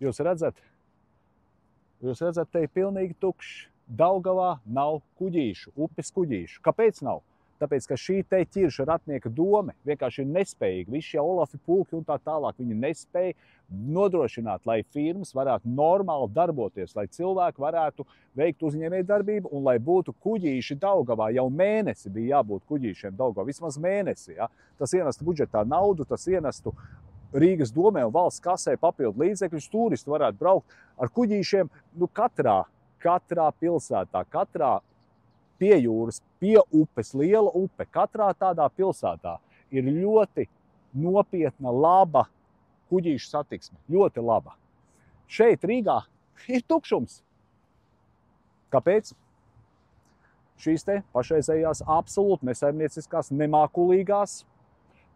Jūs redzat, te ir pilnīgi tukšs. Daugavā nav kuģīšu, upes kuģīšu. Kāpēc nav? Tāpēc, ka šī te ķirša ratnieka dome vienkārši ir nespējīga. Visi šie Olafi pulki un tā tālāk, viņi nespēja nodrošināt, lai firmas varētu normāli darboties, lai cilvēki varētu veikt uzņēmējdarbību un lai būtu kuģīši Daugavā. Jau mēnesi bija jābūt kuģīšiem Daugavā, vismaz mēnesi. Ja? Tas ienestu budžetā naudu, tas ienestu Rīgas domē un valsts kasē papildu līdzekļus. Turisti varētu braukt ar kuģīšiem katrā pilsētā, katrā pie jūras, pie upes, liela upe. Katrā tādā pilsētā ir ļoti nopietna, laba kuģīšu satiksme. Ļoti laba. Šeit Rīgā ir tukšums. Kāpēc? Šīs te pašreizējās absolūti nesaimnieciskās, nemākulīgās,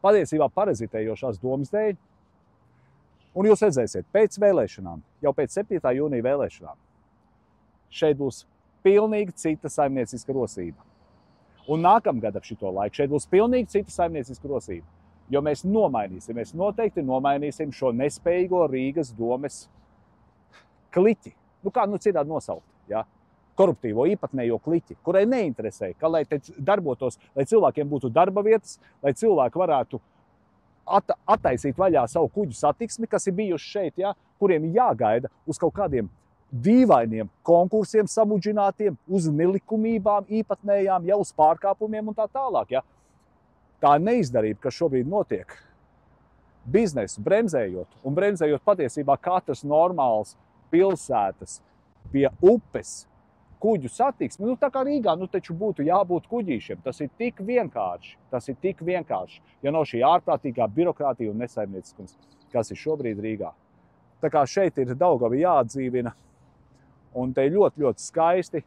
patiesībā parazitējošās domas dēļ. Un jūs redzēsiet, pēc vēlēšanām, jau pēc 7. jūnija vēlēšanām, šeit būs pilnīgi cita saimnieciska rosība. Un nākamgad ap šito laiku šeit būs pilnīgi cita saimnieciska rosība. Jo mēs noteikti nomainīsim šo nespējīgo Rīgas domes kliķi. Kā citādi nosaukt, ja? Koruptīvo īpatnējo kliķi, kurai neinteresē, ka lai te darbotos, lai cilvēkiem būtu darba vietas, lai cilvēki varētu attaisīt vaļā savu kuģu satiksmi, kas ir bijuši šeit, ja? Kuriem jāgaida uz kaut kādiem dīvainiem konkursiem samudžinātiem, uz nelikumībām, īpatnējām, jau uz pārkāpumiem un tā tālāk. Ja? Tā neizdarība, kas šobrīd notiek, biznesu bremzējot patiesībā katras normālas pilsētas pie upes kuģu satiksmi, tā kā Rīgā, taču būtu jābūt kuģīšiem. Tas ir tik vienkārši, ja nav šī ārprātīgā birokrātija un nesaimnieciskums, kas ir šobrīd Rīgā. Tā kā šeit ir Daugava jāatdzīvina, un te ir ļoti, ļoti skaisti,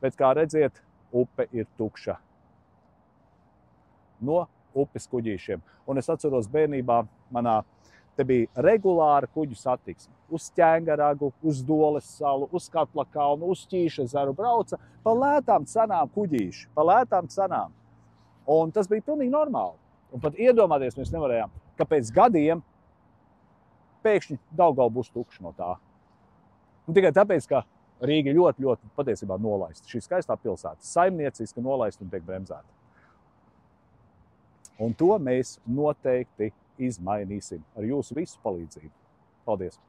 bet, kā redziet, upe ir tukša no upes kuģīšiem. Un es atceros bērnībā, te bija regulāra kuģu satiksme. Uz Ķēngaragu, uz Doles salu, uz Katla kalnu, uz Ķīšezaru brauca pa lētām cenām kuģīši, pa lētām cenām. Un tas bija pilnīgi normāli. Un pat iedomāties mēs nevarējām, ka pēc gadiem pēkšņi Daugava būs tukša no tā. Un tikai tāpēc, ka Rīga ļoti, ļoti patiesībā nolaista. Šī skaistā pilsēta, saimnieciska nolaista un tiek bremzēta. Un to mēs noteikti izmainīsim ar jūsu visu palīdzību. Paldies!